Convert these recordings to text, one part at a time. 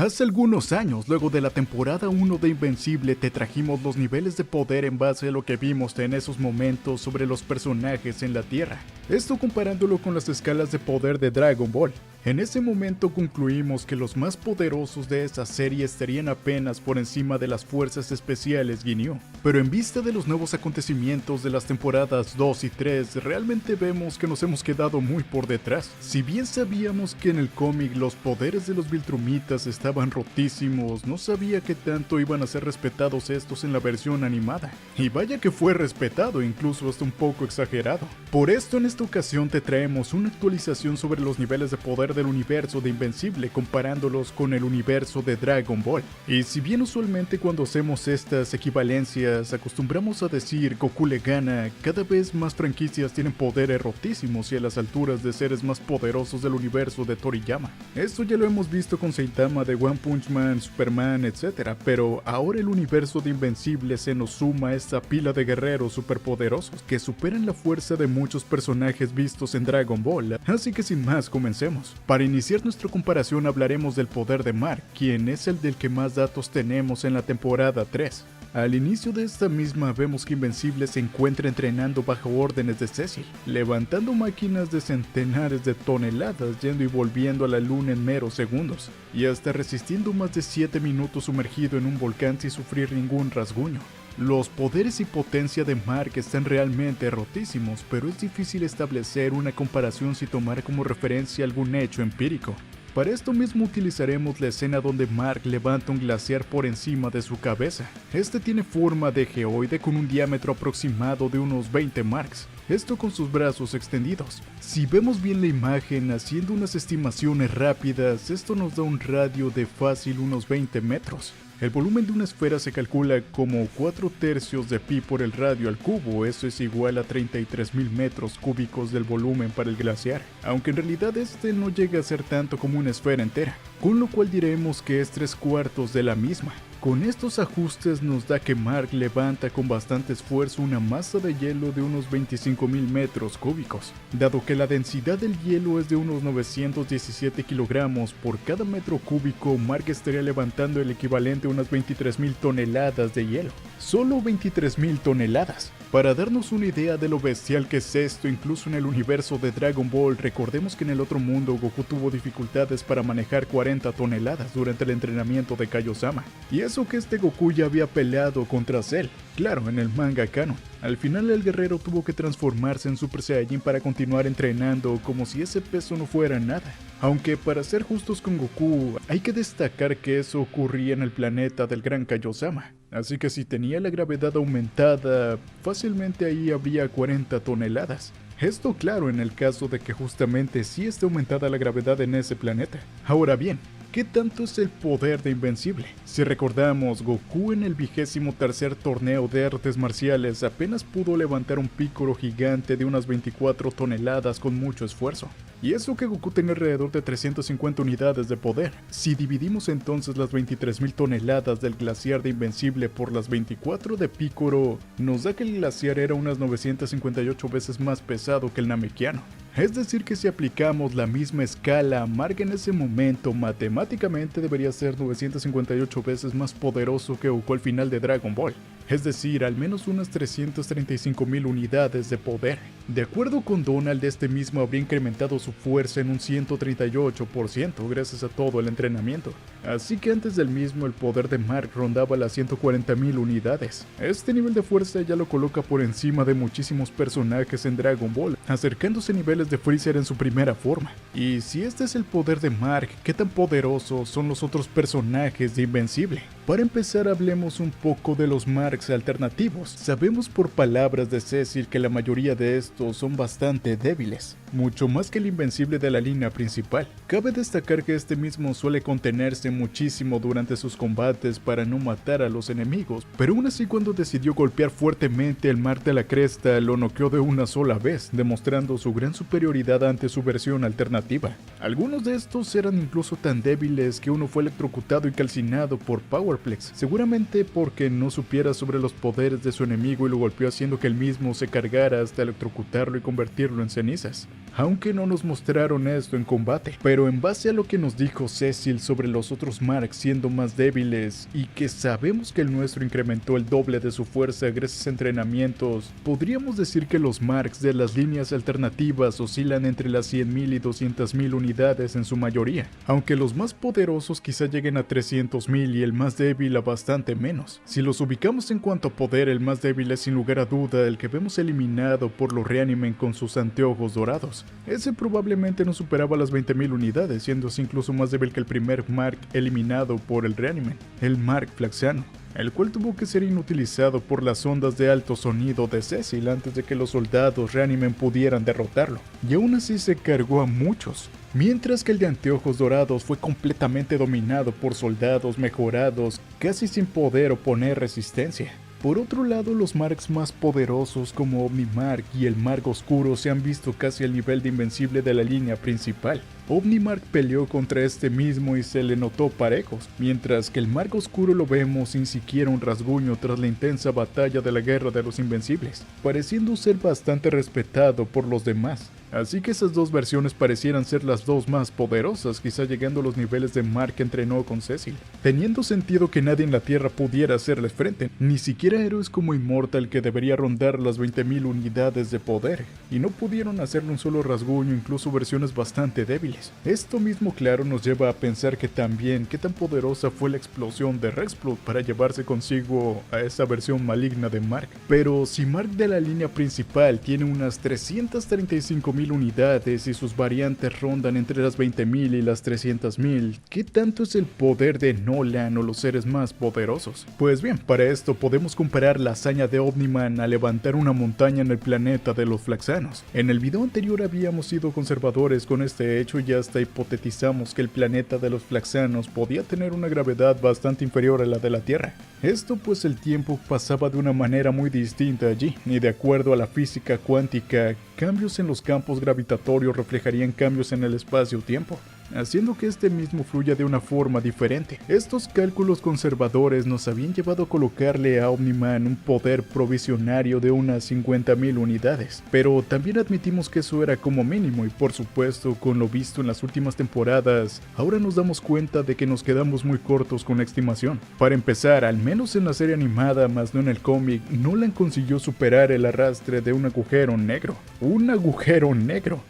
Hace algunos años, luego de la temporada 1 de Invencible, te trajimos los niveles de poder en base a lo que vimos en esos momentos sobre los personajes en la Tierra. Esto comparándolo con las escalas de poder de Dragon Ball. En ese momento concluimos que los más poderosos de esa serie estarían apenas por encima de las fuerzas especiales Ginyu. Pero en vista de los nuevos acontecimientos de las temporadas 2 y 3, realmente vemos que nos hemos quedado muy por detrás. Si bien sabíamos que en el cómic los poderes de los Viltrumitas estaban rotísimos, no sabía que tanto iban a ser respetados estos en la versión animada. Y vaya que fue respetado, incluso hasta un poco exagerado. Por esto en esta ocasión te traemos una actualización sobre los niveles de poder del universo de Invencible comparándolos con el universo de Dragon Ball. Y si bien usualmente cuando hacemos estas equivalencias acostumbramos a decir Goku le gana, cada vez más franquicias tienen poderes rotísimos y a las alturas de seres más poderosos del universo de Toriyama. Esto ya lo hemos visto con Saitama de One Punch Man, Superman, etc. Pero ahora el universo de Invencible se nos suma a esta pila de guerreros superpoderosos que superan la fuerza de muchos personajes vistos en Dragon Ball. Así que sin más, comencemos. Para iniciar nuestra comparación hablaremos del poder de Mark, quien es el del que más datos tenemos en la temporada 3. Al inicio de esta misma vemos que Invencible se encuentra entrenando bajo órdenes de Cecil, levantando máquinas de centenares de toneladas yendo y volviendo a la luna en meros segundos, y hasta resistiendo más de 7 minutos sumergido en un volcán sin sufrir ningún rasguño. Los poderes y potencia de Mark están realmente rotísimos, pero es difícil establecer una comparación sin tomar como referencia algún hecho empírico. Para esto mismo utilizaremos la escena donde Mark levanta un glaciar por encima de su cabeza. Este tiene forma de geoide con un diámetro aproximado de unos 20 marks. Esto con sus brazos extendidos. Si vemos bien la imagen haciendo unas estimaciones rápidas, esto nos da un radio de fácil unos 20 metros. El volumen de una esfera se calcula como 4/3 de pi por el radio al cubo, eso es igual a 33.000 metros cúbicos del volumen para el glaciar, aunque en realidad este no llega a ser tanto como una esfera entera, con lo cual diremos que es 3/4 de la misma. Con estos ajustes nos da que Mark levanta con bastante esfuerzo una masa de hielo de unos 25.000 metros cúbicos. Dado que la densidad del hielo es de unos 917 kilogramos por cada metro cúbico, Mark estaría levantando el equivalente a unas 23.000 toneladas de hielo. Solo 23.000 toneladas. Para darnos una idea de lo bestial que es esto, incluso en el universo de Dragon Ball, recordemos que en el otro mundo Goku tuvo dificultades para manejar 40 toneladas durante el entrenamiento de Kaiosama. Y eso que este Goku ya había peleado contra Cell, claro, en el manga canon. Al final el guerrero tuvo que transformarse en Super Saiyajin para continuar entrenando como si ese peso no fuera nada. Aunque para ser justos con Goku, hay que destacar que eso ocurría en el planeta del Gran Kaiosama. Así que si tenía la gravedad aumentada, fácilmente ahí había 40 toneladas. Esto claro en el caso de que justamente sí esté aumentada la gravedad en ese planeta. Ahora bien, ¿qué tanto es el poder de Invencible? Si recordamos, Goku en el 23º torneo de artes marciales apenas pudo levantar un Piccolo gigante de unas 24 toneladas con mucho esfuerzo. Y eso que Goku tenía alrededor de 350 unidades de poder. Si dividimos entonces las 23.000 toneladas del glaciar de Invencible por las 24 de Piccolo, nos da que el glaciar era unas 958 veces más pesado que el Namekiano. Es decir que si aplicamos la misma escala, Mark en ese momento matemáticamente debería ser 958 veces más poderoso que Goku al final de Dragon Ball. Es decir, al menos unas 335.000 unidades de poder. De acuerdo con Donald, este mismo habría incrementado su fuerza en un 138% gracias a todo el entrenamiento. Así que antes del mismo el poder de Mark rondaba las 140.000 unidades. Este nivel de fuerza ya lo coloca por encima de muchísimos personajes en Dragon Ball, acercándose a niveles de Freezer en su primera forma. Y si este es el poder de Mark, ¿qué tan poderosos son los otros personajes de Invencible? Para empezar hablemos un poco de los Marks alternativos. Sabemos por palabras de Cecil que la mayoría de estos son bastante débiles, mucho más que el Invencible de la línea principal. Cabe destacar que este mismo suele contenerse muchísimo durante sus combates para no matar a los enemigos, pero aún así cuando decidió golpear fuertemente el Mark de la Cresta lo noqueó de una sola vez, demostrando su gran superioridad ante su versión alternativa. Algunos de estos eran incluso tan débiles que uno fue electrocutado y calcinado por Powerplex, seguramente porque no supiera sobre los poderes de su enemigo y lo golpeó haciendo que el mismo se cargara hasta electrocutarlo y convertirlo en cenizas. aunque no nos mostraron esto en combate. Pero en base a lo que nos dijo Cecil sobre los otros Marks siendo más débiles y que sabemos que el nuestro incrementó el doble de su fuerza gracias a entrenamientos, podríamos decir que los Marks de las líneas alternativas oscilan entre las 100.000 y 200.000 unidades en su mayoría, aunque los más poderosos quizá lleguen a 300.000 y el más débil a bastante menos. Si los ubicamos en cuanto a poder, el más débil es sin lugar a duda el que vemos eliminado por los Reanimen con sus anteojos dorados. Ese probablemente no superaba las 20.000 unidades, siendo así incluso más débil que el primer Mark eliminado por el Reanimen, el Mark Flaxiano, el cual tuvo que ser inutilizado por las ondas de alto sonido de Cecil antes de que los soldados Reanimen pudieran derrotarlo, y aún así se cargó a muchos. Mientras que el de anteojos dorados fue completamente dominado por soldados mejorados, casi sin poder oponer resistencia. Por otro lado, los Marks más poderosos como Omnimark y el Mark Oscuro se han visto casi al nivel de invencible de la línea principal. Omnimark peleó contra este mismo y se le notó parejos, mientras que el Mark Oscuro lo vemos sin siquiera un rasguño tras la intensa batalla de la Guerra de los Invencibles, pareciendo ser bastante respetado por los demás. Así que esas dos versiones parecieran ser las dos más poderosas, quizá llegando a los niveles de Mark que entrenó con Cecil, teniendo sentido que nadie en la Tierra pudiera hacerles frente, ni siquiera héroes como Immortal que debería rondar las 20.000 unidades de poder, y no pudieron hacerle un solo rasguño, incluso versiones bastante débiles. Esto mismo claro nos lleva a pensar que también qué tan poderosa fue la explosión de Rexplode para llevarse consigo a esa versión maligna de Mark. Pero si Mark de la línea principal tiene unas 335.000 unidades y sus variantes rondan entre las 20.000 y las 300.000, ¿qué tanto es el poder de Nolan o los seres más poderosos? Pues bien, para esto podemos comparar la hazaña de Omniman a levantar una montaña en el planeta de los Flaxanos. En el video anterior habíamos sido conservadores con este hecho y hasta hipotetizamos que el planeta de los Flaxanos podía tener una gravedad bastante inferior a la de la Tierra. Esto pues el tiempo pasaba de una manera muy distinta allí, y de acuerdo a la física cuántica, cambios en los campos gravitatorios reflejarían cambios en el espacio-tiempo, haciendo que este mismo fluya de una forma diferente. Estos cálculos conservadores nos habían llevado a colocarle a Omniman un poder provisionario de unas 50.000 unidades, pero también admitimos que eso era como mínimo y por supuesto con lo visto en las últimas temporadas, ahora nos damos cuenta de que nos quedamos muy cortos con la estimación. Para empezar, al menos en la serie animada más no en el cómic, Nolan consiguió superar el arrastre de un agujero negro,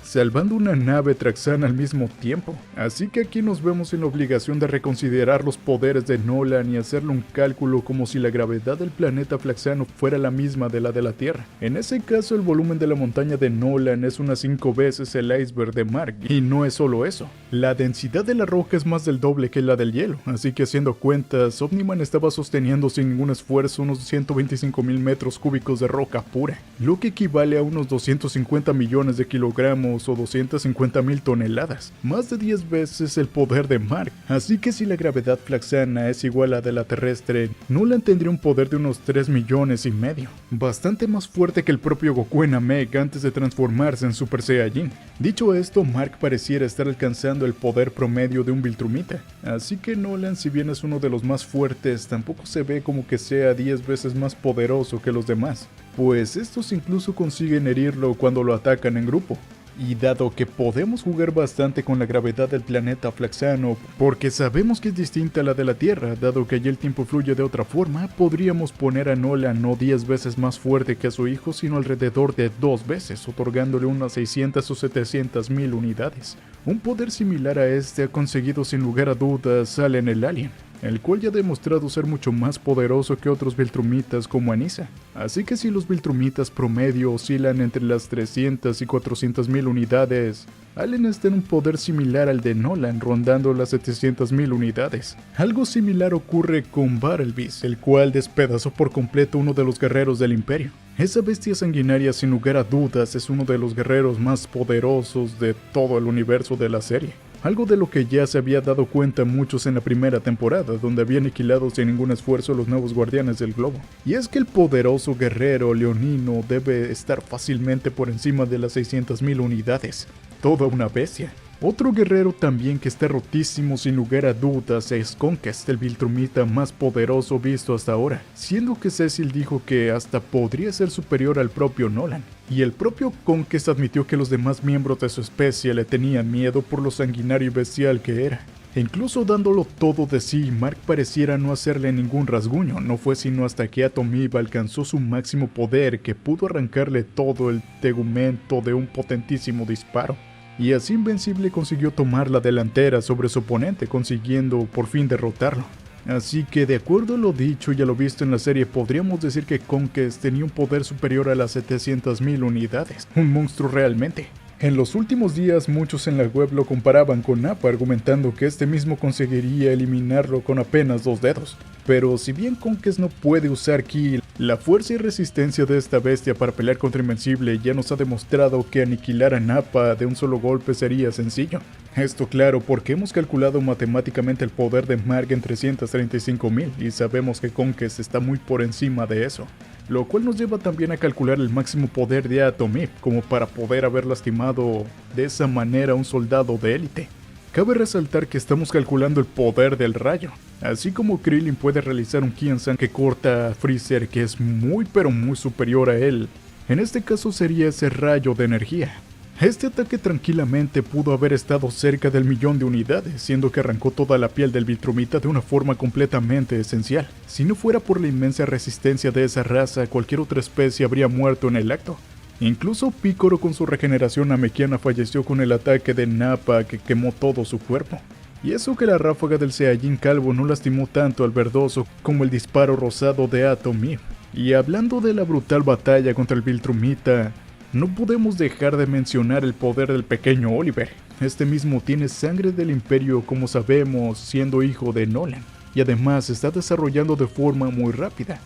salvando una nave Traxana al mismo tiempo. Así que aquí nos vemos en la obligación de reconsiderar los poderes de Nolan y hacerle un cálculo como si la gravedad del planeta Flaxano fuera la misma de la de la Tierra. En ese caso el volumen de la montaña de Nolan es unas 5 veces el iceberg de Mark, y no es solo eso. La densidad de la roca es más del doble que la del hielo, así que haciendo cuentas, Omniman estaba sosteniendo sin ningún esfuerzo unos 125.000 metros cúbicos de roca pura, lo que equivale a unos 250 millones de kilogramos o 250.000 toneladas, más de 10 veces el poder de Mark. Así que si la gravedad flaxana es igual a la de la terrestre, Nolan tendría un poder de unos 3 millones y medio, bastante más fuerte que el propio Goku en Namek antes de transformarse en Super Saiyajin. Dicho esto, Mark pareciera estar alcanzando el poder promedio de un Viltrumita, así que Nolan, si bien es uno de los más fuertes, tampoco se ve como que sea 10 veces más poderoso que los demás, pues estos incluso consiguen herirlo cuando lo atacan en grupo. Y dado que podemos jugar bastante con la gravedad del planeta Flaxano, porque sabemos que es distinta a la de la Tierra, dado que allí el tiempo fluye de otra forma, podríamos poner a Nolan no 10 veces más fuerte que a su hijo, sino alrededor de 2 veces, otorgándole unas 600 o 700.000 unidades. Un poder similar a este ha conseguido sin lugar a dudas Alien el Alien, el cual ya ha demostrado ser mucho más poderoso que otros Viltrumitas como Anissa. Así que si los Viltrumitas promedio oscilan entre las 300 y 400.000 unidades, Alien está en un poder similar al de Nolan, rondando las 700.000 unidades. Algo similar ocurre con Battlebeast, el cual despedazó por completo uno de los guerreros del Imperio. Esa bestia sanguinaria sin lugar a dudas es uno de los guerreros más poderosos de todo el universo de la serie. Algo de lo que ya se había dado cuenta muchos en la primera temporada, donde habían aniquilado sin ningún esfuerzo a los nuevos guardianes del globo. Y es que el poderoso guerrero leonino debe estar fácilmente por encima de las 600.000 unidades. Toda una bestia. Otro guerrero también que está rotísimo sin lugar a dudas es Conquest, el Viltrumita más poderoso visto hasta ahora, siendo que Cecil dijo que hasta podría ser superior al propio Nolan. Y el propio Conquest admitió que los demás miembros de su especie le tenían miedo por lo sanguinario y bestial que era. E incluso dándolo todo de sí, Mark pareciera no hacerle ningún rasguño. No fue sino hasta que Atom Eve alcanzó su máximo poder que pudo arrancarle todo el tegumento de un potentísimo disparo. Y así Invencible consiguió tomar la delantera sobre su oponente, consiguiendo por fin derrotarlo. Así que de acuerdo a lo dicho y a lo visto en la serie, podríamos decir que Conquest tenía un poder superior a las 700.000 unidades, un monstruo realmente. En los últimos días muchos en la web lo comparaban con Nappa, argumentando que este mismo conseguiría eliminarlo con apenas 2 dedos. Pero si bien Conquest no puede usar Ki, la fuerza y resistencia de esta bestia para pelear contra Invencible ya nos ha demostrado que aniquilar a Nappa de un solo golpe sería sencillo. Esto claro porque hemos calculado matemáticamente el poder de Mark en 335.000 y sabemos que Conquest está muy por encima de eso. Lo cual nos lleva también a calcular el máximo poder de Atom Eve, como para poder haber lastimado de esa manera a un soldado de élite. Cabe resaltar que estamos calculando el poder del rayo, así como Krillin puede realizar un Kiansan que corta a Freezer que es muy pero muy superior a él. En este caso sería ese rayo de energía. Este ataque tranquilamente pudo haber estado cerca del 1.000.000 de unidades, siendo que arrancó toda la piel del Viltrumita de una forma completamente esencial. Si no fuera por la inmensa resistencia de esa raza, cualquier otra especie habría muerto en el acto. Incluso Picoro con su regeneración namekiana falleció con el ataque de Nappa que quemó todo su cuerpo. Y eso que la ráfaga del Saiyajin calvo no lastimó tanto al verdoso como el disparo rosado de Atom Eve. Y hablando de la brutal batalla contra el Viltrumita, no podemos dejar de mencionar el poder del pequeño Oliver. Este mismo tiene sangre del Imperio, como sabemos, siendo hijo de Nolan, y además se está desarrollando de forma muy rápida.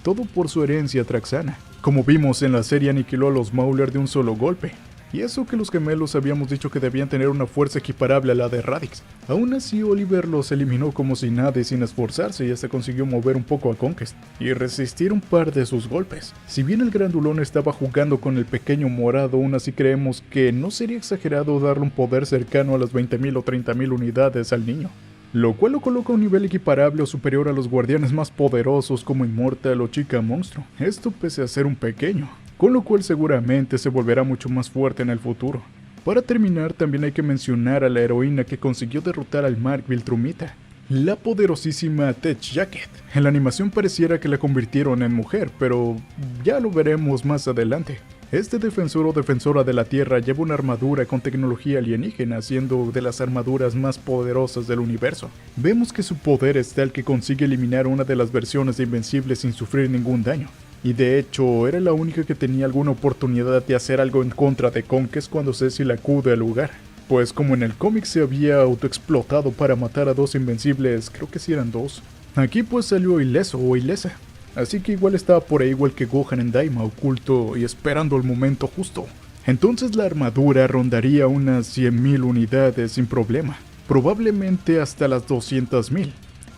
Todo por su herencia traxana. Como vimos en la serie, aniquiló a los Mauler de un solo golpe. Y eso que los gemelos habíamos dicho que debían tener una fuerza equiparable a la de Radix. Aún así, Oliver los eliminó como si nada y sin esforzarse, y hasta consiguió mover un poco a Conquest y resistir un par de sus golpes. Si bien el grandulón estaba jugando con el pequeño morado, aún así creemos que no sería exagerado darle un poder cercano a las 20.000 o 30.000 unidades al niño. Lo cual lo coloca a un nivel equiparable o superior a los guardianes más poderosos como Immortal o Chica Monstruo. Esto pese a ser un pequeño, con lo cual seguramente se volverá mucho más fuerte en el futuro. Para terminar, también hay que mencionar a la heroína que consiguió derrotar al Mark Viltrumita, la poderosísima Tech Jacket. En la animación pareciera que la convirtieron en mujer, pero ya lo veremos más adelante. Este defensor o defensora de la Tierra lleva una armadura con tecnología alienígena, siendo de las armaduras más poderosas del universo. Vemos que su poder es tal que consigue eliminar una de las versiones de Invencible sin sufrir ningún daño. Y de hecho, era la única que tenía alguna oportunidad de hacer algo en contra de Conquest cuando Cecil acude al lugar. Pues como en el cómic se había autoexplotado para matar a 2 Invencibles, creo que sí eran 2. Aquí pues salió ileso o ilesa. Así que igual estaba por ahí igual que Gohan en Daima, oculto y esperando el momento justo. Entonces la armadura rondaría unas 100.000 unidades sin problema, probablemente hasta las 200.000,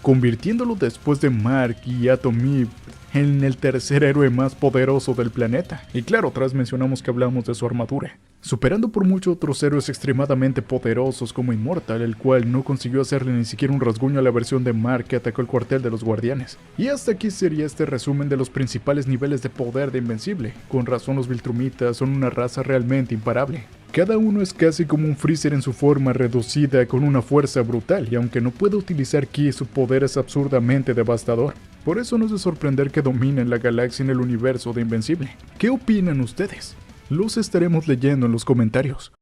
convirtiéndolo después de Mark y Atom Eve en el tercer héroe más poderoso del planeta. Y claro, atrás mencionamos que hablamos de su armadura, superando por mucho otros héroes extremadamente poderosos como Immortal, el cual no consiguió hacerle ni siquiera un rasguño a la versión de Mark que atacó el cuartel de los guardianes. Y hasta aquí sería este resumen de los principales niveles de poder de Invencible. Con razón los Viltrumitas son una raza realmente imparable. Cada uno es casi como un Freezer en su forma reducida con una fuerza brutal, y aunque no puede utilizar Ki, su poder es absurdamente devastador. Por eso no es de sorprender que dominen la galaxia en el universo de Invencible. ¿Qué opinan ustedes? Los estaremos leyendo en los comentarios.